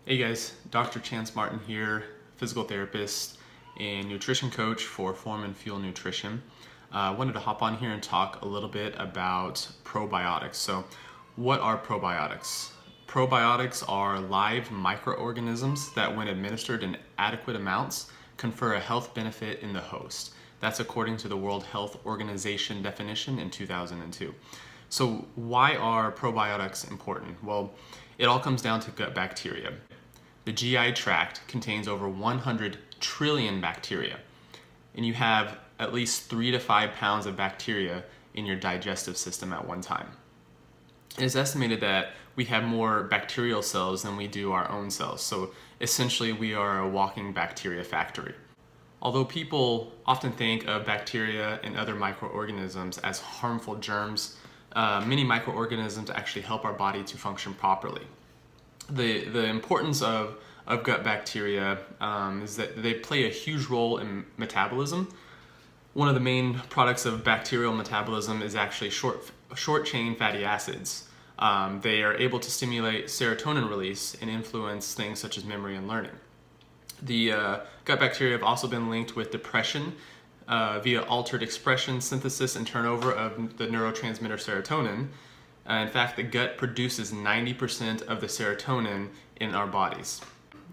Hey guys, Dr. Chance Martin here, physical therapist and nutrition coach for Form and Fuel Nutrition. I wanted to hop on here and talk a little bit about probiotics. So, what are probiotics? Probiotics are live microorganisms that, when administered in adequate amounts, confer a health benefit in the host. That's according to the World Health Organization definition in 2002. So, why are probiotics important? Well, it all comes down to gut bacteria. The GI tract contains over 100 trillion bacteria, and you have at least 3 to 5 pounds of bacteria in your digestive system at one time. It is estimated that we have more bacterial cells than we do our own cells, so essentially we are a walking bacteria factory. Although people often think of bacteria and other microorganisms as harmful germs, many microorganisms actually help our body to function properly. The importance of gut bacteria is that they play a huge role in metabolism. One of the main products of bacterial metabolism is actually short chain fatty acids. They are able to stimulate serotonin release and influence things such as memory and learning. The gut bacteria have also been linked with depression via altered expression, synthesis, and turnover of the neurotransmitter serotonin. In fact, the gut produces 90% of the serotonin in our bodies.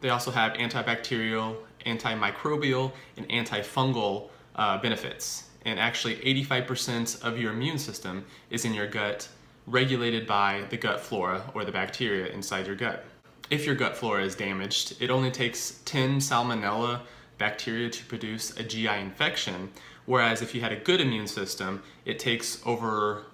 They also have antibacterial, antimicrobial, and antifungal benefits. And actually, 85% of your immune system is in your gut, regulated by the gut flora or the bacteria inside your gut. If your gut flora is damaged, it only takes 10 salmonella bacteria to produce a GI infection, whereas if you had a good immune system, it takes over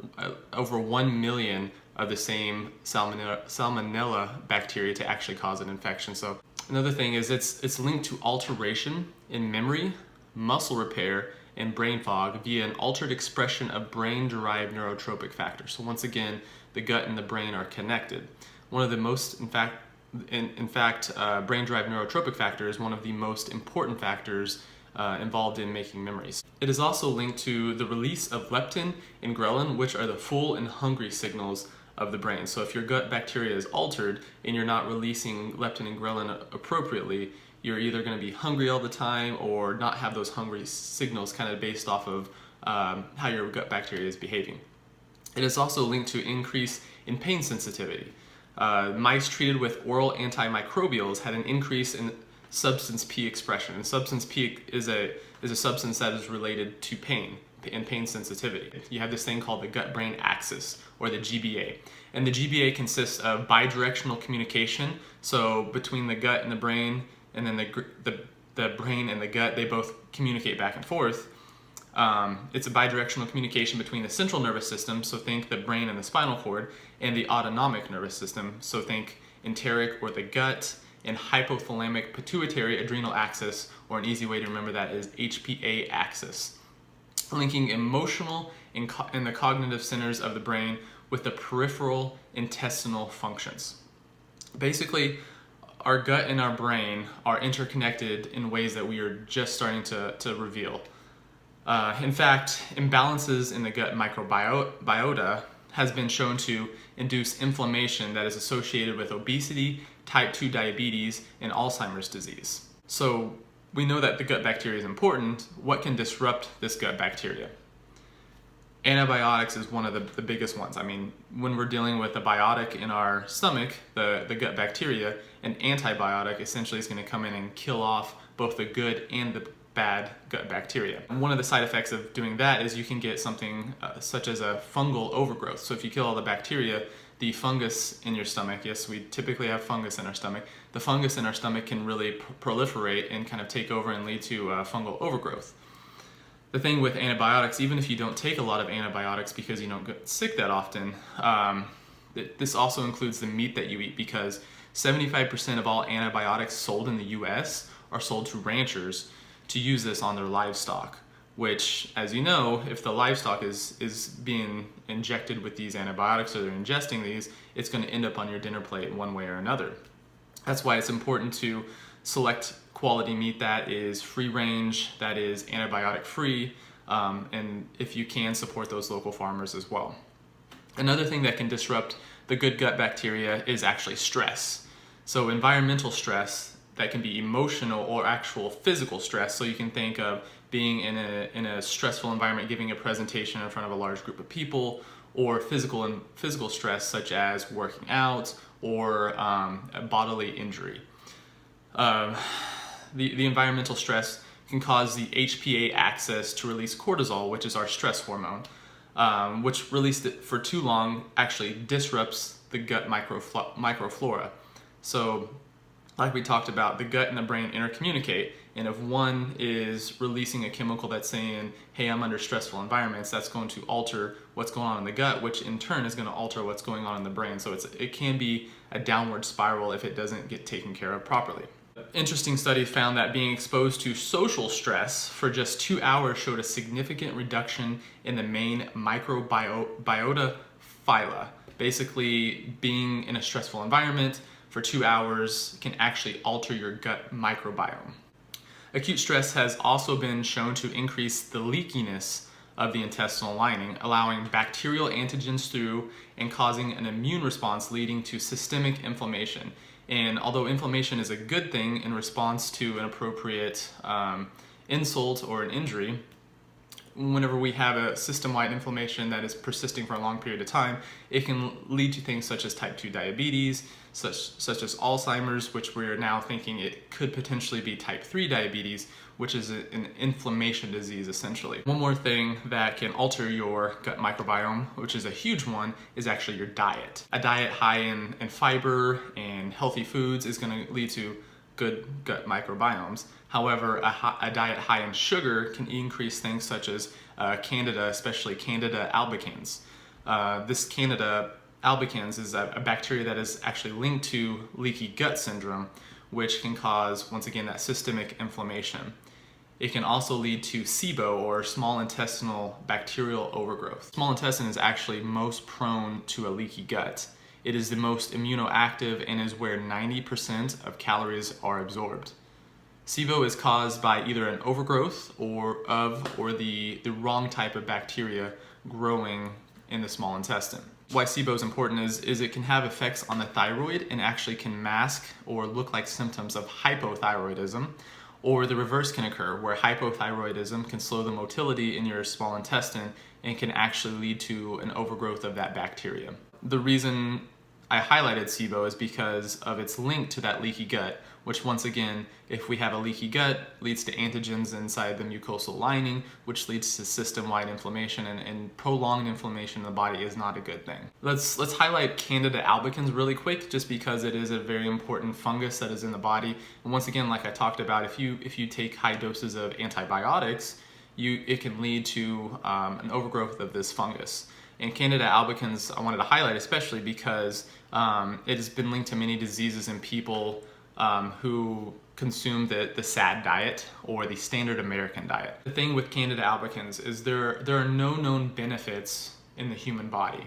1 million of the same salmonella bacteria to actually cause an infection. So another thing is it's linked to alteration in memory, muscle repair, and brain fog via an altered expression of brain-derived neurotropic factors. So once again, the gut and the brain are connected. One of the most, in fact, brain-derived neurotropic factor is one of the most important factors involved in making memories. It is also linked to the release of leptin and ghrelin, which are the full and hungry signals of the brain. So if your gut bacteria is altered and you're not releasing leptin and ghrelin appropriately, you're either going to be hungry all the time or not have those hungry signals kind of based off of how your gut bacteria is behaving. It is also linked to increase in pain sensitivity. Mice treated with oral antimicrobials had an increase in substance P expression, and substance P is a substance that is related to pain and pain sensitivity. You have this thing called the gut-brain axis, or the GBA, and the GBA consists of bidirectional communication. So between the gut and the brain, and then the brain and the gut, they both communicate back and forth. It's a bidirectional communication between the central nervous system, so think the brain and the spinal cord, and the autonomic nervous system, so think enteric or the gut, and hypothalamic pituitary adrenal axis, or an easy way to remember that is HPA axis, linking emotional and the cognitive centers of the brain with the peripheral intestinal functions. Basically, our gut and our brain are interconnected in ways that we are just starting to reveal. In fact, imbalances in the gut microbiota has been shown to induce inflammation that is associated with obesity, type 2 diabetes, and Alzheimer's disease. So we know that the gut bacteria is important. What can disrupt this gut bacteria? Antibiotics is one of the biggest ones. I mean, when we're dealing with a biotic in our stomach, the gut bacteria, an antibiotic essentially is going to come in and kill off both the good and the bad gut bacteria. And one of the side effects of doing that is you can get something such as a fungal overgrowth. So if you kill all the bacteria, the fungus in your stomach, yes, we typically have fungus in our stomach, the fungus in our stomach can really proliferate and kind of take over and lead to fungal overgrowth. The thing with antibiotics, even if you don't take a lot of antibiotics because you don't get sick that often, this also includes the meat that you eat, because 75% of all antibiotics sold in the US are sold to ranchers to use this on their livestock, which, as you know, if the livestock is being injected with these antibiotics, or they're ingesting these, it's going to end up on your dinner plate one way or another. That's why it's important to select quality meat that is free range, that is antibiotic free, and if you can, support those local farmers as well. Another thing that can disrupt the good gut bacteria is actually stress. So environmental stress, that can be emotional or actual physical stress. So you can think of being in a stressful environment, giving a presentation in front of a large group of people, or physical stress such as working out or a bodily injury. The environmental stress can cause the HPA axis to release cortisol, which is our stress hormone, which released it for too long actually disrupts the gut microflora. So like we talked about, the gut and the brain intercommunicate, and if one is releasing a chemical that's saying, hey, I'm under stressful environments, that's going to alter what's going on in the gut, which in turn is going to alter what's going on in the brain. So it can be a downward spiral if it doesn't get taken care of properly. Interesting study found that being exposed to social stress for just 2 hours showed a significant reduction in the main microbiota phyla. Basically, being in a stressful environment for 2 hours can actually alter your gut microbiome. Acute stress has also been shown to increase the leakiness of the intestinal lining, allowing bacterial antigens through and causing an immune response leading to systemic inflammation. And although inflammation is a good thing in response to an appropriate insult or an injury, whenever we have a system-wide inflammation that is persisting for a long period of time, it can lead to things such as type 2 diabetes, such as Alzheimer's, which we're now thinking it could potentially be type 3 diabetes, which is an inflammation disease essentially. One more thing that can alter your gut microbiome, which is a huge one, is actually your diet. A diet high in fiber and healthy foods is going to lead to good gut microbiomes. However, a diet high in sugar can increase things such as Candida, especially Candida albicans. This Candida albicans is a bacteria that is actually linked to leaky gut syndrome, which can cause, once again, that systemic inflammation. It can also lead to SIBO, or small intestinal bacterial overgrowth. Small intestine is actually most prone to a leaky gut. It is the most immunoactive and is where 90% of calories are absorbed. SIBO is caused by either an overgrowth or the wrong type of bacteria growing in the small intestine. Why SIBO is important is it can have effects on the thyroid and actually can mask or look like symptoms of hypothyroidism, or the reverse can occur where hypothyroidism can slow the motility in your small intestine and can actually lead to an overgrowth of that bacteria. The reason I highlighted SIBO is because of its link to that leaky gut, which once again, if we have a leaky gut, leads to antigens inside the mucosal lining, which leads to system-wide inflammation, and prolonged inflammation in the body is not a good thing. Let's highlight Candida albicans really quick, just because it is a very important fungus that is in the body. And once again, like I talked about, if you take high doses of antibiotics, it can lead to an overgrowth of this fungus. And Candida albicans I wanted to highlight especially because it has been linked to many diseases in people who consume the SAD diet or the standard American diet. The thing with Candida albicans is there are no known benefits in the human body.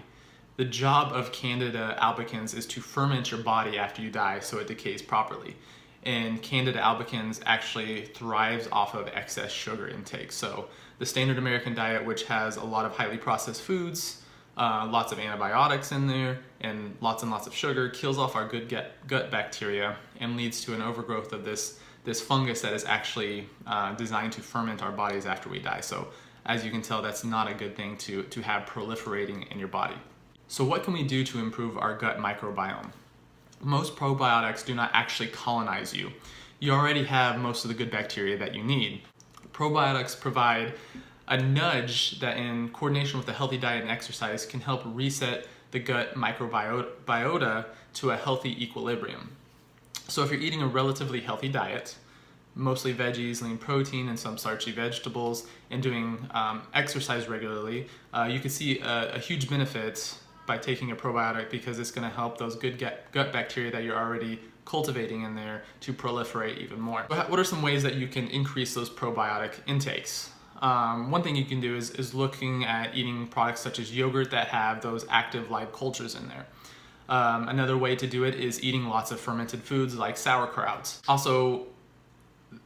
The job of Candida albicans is to ferment your body after you die so it decays properly. And Candida albicans actually thrives off of excess sugar intake. So the standard American diet, which has a lot of highly processed foods, lots of antibiotics in there, and lots of sugar, kills off our good gut bacteria and leads to an overgrowth of this fungus that is actually designed to ferment our bodies after we die. So as you can tell, that's not a good thing to have proliferating in your body. So what can we do to improve our gut microbiome? Most probiotics do not actually colonize you. You already have most of the good bacteria that you need. Probiotics provide a nudge that, in coordination with a healthy diet and exercise, can help reset the gut microbiota to a healthy equilibrium. So if you're eating a relatively healthy diet, mostly veggies, lean protein, and some starchy vegetables, and doing exercise regularly, you can see a huge benefit by taking a probiotic, because it's going to help those good gut bacteria that you're already cultivating in there to proliferate even more. What are some ways that you can increase those probiotic intakes? One thing you can do is looking at eating products such as yogurt that have those active live cultures in there. Another way to do it is eating lots of fermented foods like sauerkraut. Also,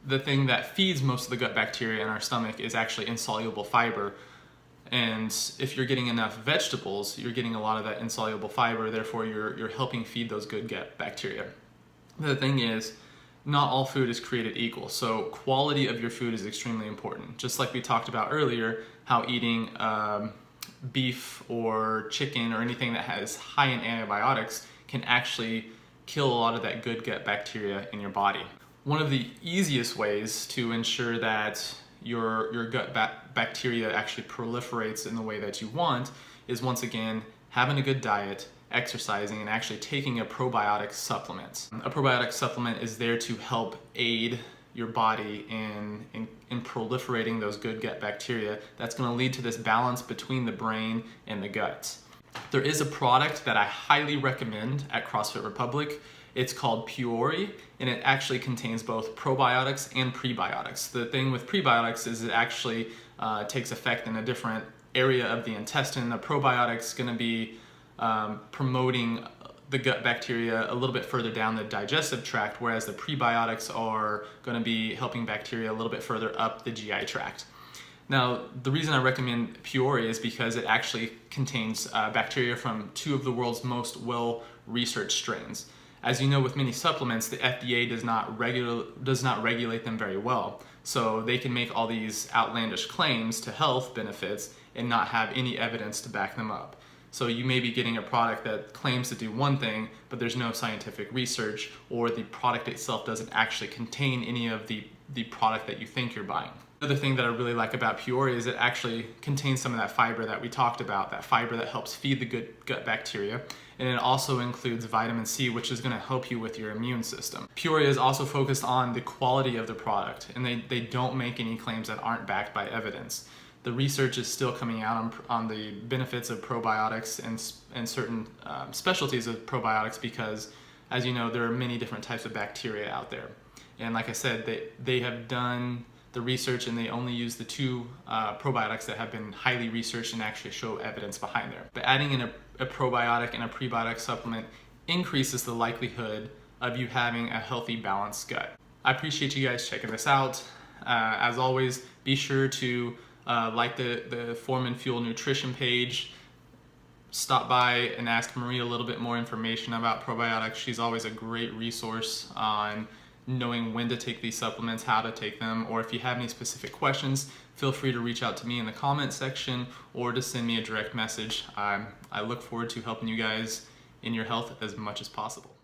the thing that feeds most of the gut bacteria in our stomach is actually insoluble fiber. And if you're getting enough vegetables, you're getting a lot of that insoluble fiber, therefore you're helping feed those good gut bacteria. The thing is, not all food is created equal, so quality of your food is extremely important. Just like we talked about earlier, how eating beef or chicken or anything that has high in antibiotics can actually kill a lot of that good gut bacteria in your body. One of the easiest ways to ensure that your gut bacteria actually proliferates in the way that you want is, once again, having a good diet, exercising, and actually taking a probiotic supplement. A probiotic supplement is there to help aid your body in proliferating those good gut bacteria. That's going to lead to this balance between the brain and the gut. There is a product that I highly recommend at CrossFit Republic. It's called Puori, and it actually contains both probiotics and prebiotics. The thing with prebiotics is it actually takes effect in a different area of the intestine. The probiotics is going to be promoting the gut bacteria a little bit further down the digestive tract, whereas the prebiotics are going to be helping bacteria a little bit further up the GI tract. Now, the reason I recommend Puori is because it actually contains bacteria from two of the world's most well-researched strains. As you know, with many supplements, the FDA does not regulate them very well. So they can make all these outlandish claims to health benefits and not have any evidence to back them up. So you may be getting a product that claims to do one thing, but there's no scientific research, or the product itself doesn't actually contain any of the product that you think you're buying. The other thing that I really like about Puori is it actually contains some of that fiber that we talked about, that fiber that helps feed the good gut bacteria, and it also includes vitamin C, which is going to help you with your immune system. Puori is also focused on the quality of the product, and they don't make any claims that aren't backed by evidence. The research is still coming out on the benefits of probiotics and certain specialties of probiotics because, as you know, there are many different types of bacteria out there. And like I said, they have done the research and they only use the two probiotics that have been highly researched and actually show evidence behind there. But adding in a probiotic and a prebiotic supplement increases the likelihood of you having a healthy, balanced gut. I appreciate you guys checking this out. As always, be sure to like the Form and Fuel Nutrition page. Stop by and ask Marie a little bit more information about probiotics. She's always a great resource on knowing when to take these supplements, how to take them, or if you have any specific questions, feel free to reach out to me in the comment section or to send me a direct message. I look forward to helping you guys in your health as much as possible.